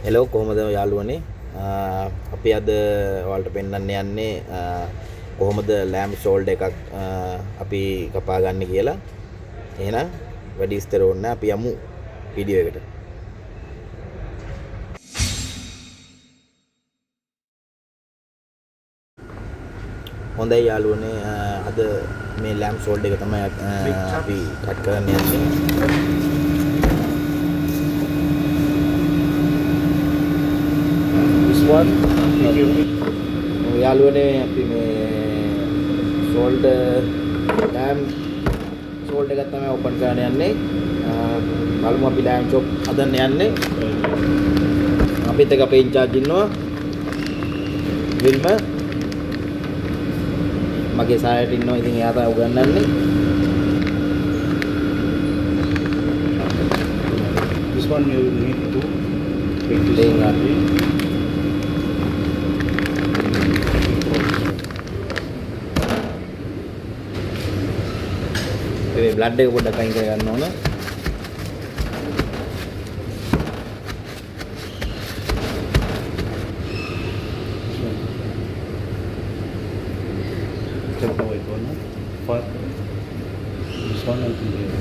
Hello කොහොමද යාළුවනේ අපි අද ඔයාලට පෙන්වන්න යන්නේ කොහොමද ලෑම්ප් ෂෝල්ඩර් එකක් අපි කපා ගන්න කියලා. එහෙනම් වැඩි විස්තර ඕනේ නැහැ, අපි යමු වීඩියෝ එකට. හොඳයි යාළුවනේ, අද මේ ලෑම්ප් ෂෝල්ඩර් එක තමයි අපි කට් කරන්න යන්නේ. යාළුවනේ අපි මේ ලෑම්ප් ෂෝල්ඩර් එකක් තමයි ඕපන් කරන්න යන්නේ. බලමු අපි ලෑම්ප් ෂොප් හදන්න යන්නේ. අපිත් එක්ක අපේ ඉන්චාර්ජ් ඉන්නවා විල්ම, මගේ සායයට ඉන්නවා. ඉතින් එයා තමයි උගන්වන්නේ. This one you need to take this one. මේ බ්ලඩ් එක පොඩ්ඩක් අයින් කර ගන්න ඕන. Take away one. First, this one until here.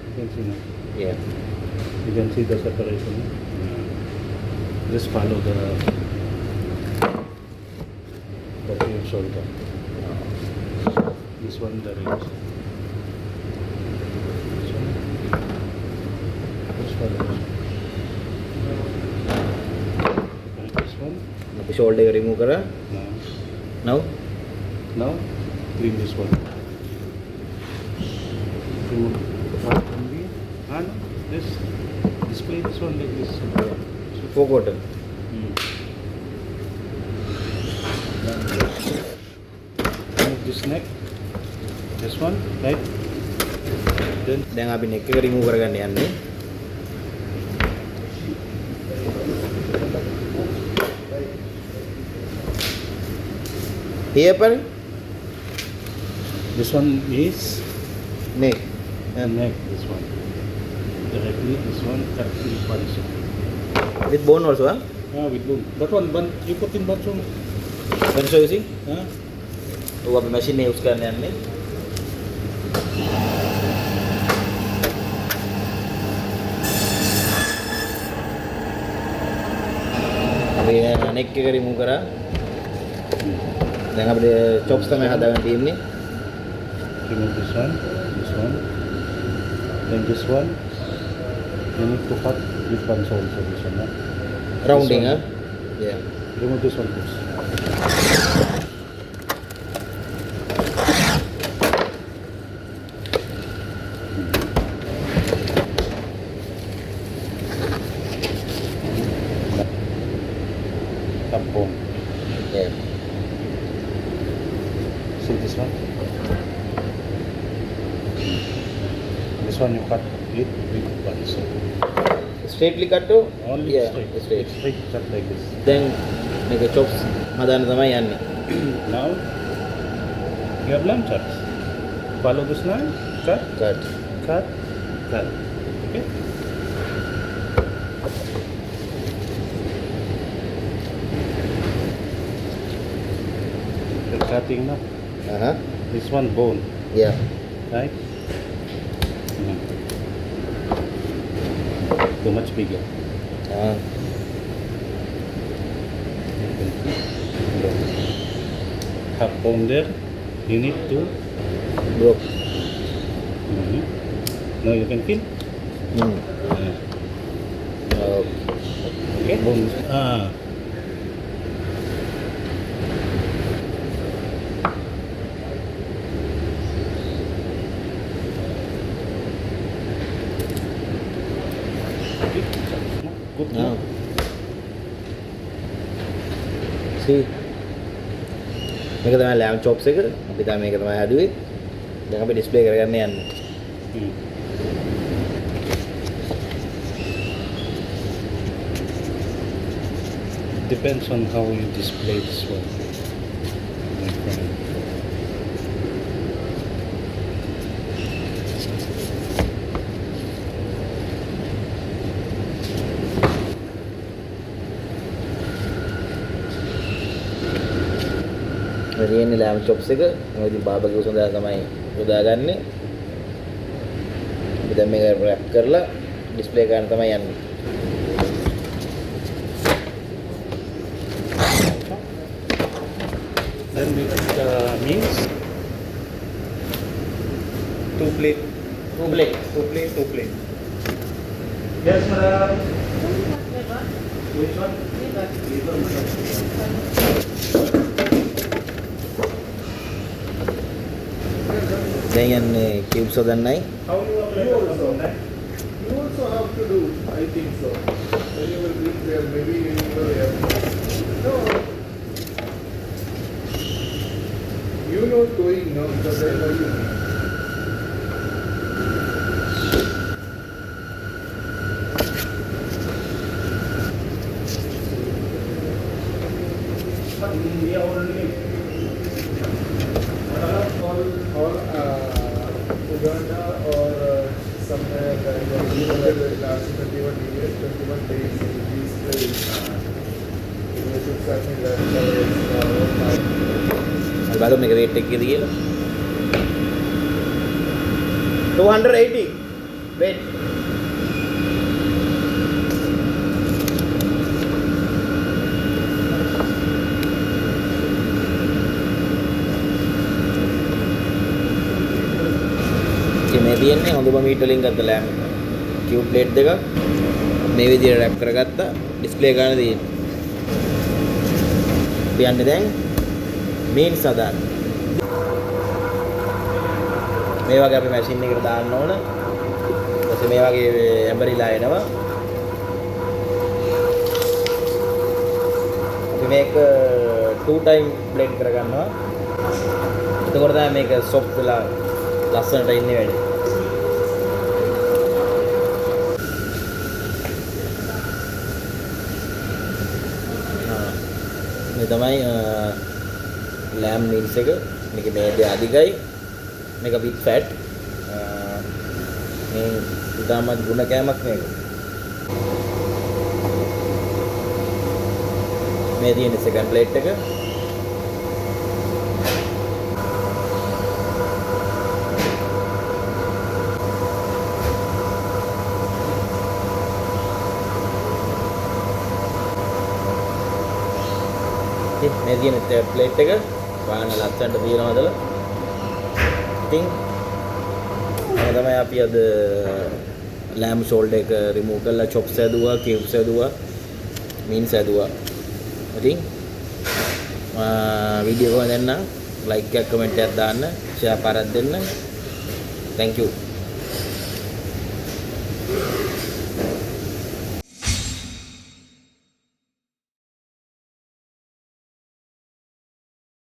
You can see now. Yeah. You can see the separation. Just follow the your shoulder. This one the ribs. This one. Just follow this. Okay, this one. අපි shoulder එක remove කරා. Now. Now Now clean this one. Remove the part only. And this display this one like this. four quarter. Remove this neck. This one, right? Then දැන් අපි නෙක් එක remove කරගන්න යන්නේ. Here पर this one is neck. neck. This one directly. This one directly punch. With bone also, huh? With bone. That one, you put in bathroom. Can show you see? Huh? वो අපි machine එක use කරන්න යන්නේ. අපි නෙක් එක remove කරා. දැන් අපිට chops තමයි හදාගන්න තියෙන්නේ. Remove this one, then this one. You need to cut this one also. This one, huh? Rounding, This huh? one. Yeah. Remove this one first. Tampon. Yeah. See this one? This one you cut it with one. So Straightly cut to? only Yeah, straight. straight. Straight cut like this. දැන් මේක chops හදාන්න තමයි යන්නේ. Now you have lamb chops. Follow this line. Cut, Cut. cut, cut. Okay. You're cutting now. Uh-huh. This one bone, Yeah. right? Too much bigger. Half bone there. You need to. Broke. Now you can feel. Okay. Bone. Good. Ah. See. මේක තමයි lamp chops එක. අපි තමයි මේක තමයි හදුවේ. දැන් අපි display කරගන්න යන්නේ. Depends on how you display this one. My friend. මේ තියෙන්නේ ලෑම් චොප්ස් එක. මම ඉතින් බාබකියු සඳහා තමයි යොදාගන්නේ. අපි දැන් මේක රැප් කරලා ඩිස්ප්ලේ කරන්න තමයි යන්නේ. Then we put meals. 2 plate. 2 plate. 2 plate. 2 plate. Yes, madam. Which one? දැන් යන්නේ කියුබ්ස් හදන්නයි. How you apply the also? You also have to do, I think so. When you will reach there, maybe you will have. No. You know doing, no, because I know you. We are only all Uganda or somewhere last 21 years, 21 days in these places. It should certainly learn අපි බලමු මේක weight එක කීයද කියලා. 280 weight. මේ තියෙන්නේ හොඳම meet වලින් ගත්ත ලෑම් කියුබ් ප්ලේට් දෙකක් මේ විදිහට රැප් කරගත්තා ඩිස්ප්ලේ ගන්න තියෙන්නේ. අපි යන්නේ දැන් මීන්ස් හදාන්න. මේ වගේ අපි මැෂින් එකට දාන්න ඕන. ඊට මේ වගේ ඇඹරිලා එනවා. අපි මේක 2 time blend කරගන්නවා. එතකොට තමයි මේක soft වෙලා ලස්සනට ඉන්නේ වැඩි. මේ තමයි ලෑම් මීල්ස් එක. මේක මේදේ අධිකයි. මේක with fat. මේ ඉතාමත් ගුණ කෑමක් මේක. මේ තියෙන second plate එක. මේ තියෙන third plate එක පාන ලස්සනට තියෙනවා හදලා. ඉතින් මේ තමයි අපි අද lamb shoulder එක remove කරලා chops හැදුවා, cubes හැදුවා, means හැදුවා. ඉතින් වීඩියෝ එක දැන් like එකක් comment එකක් දාන්න, share පාරක් දෙන්න. Thank you.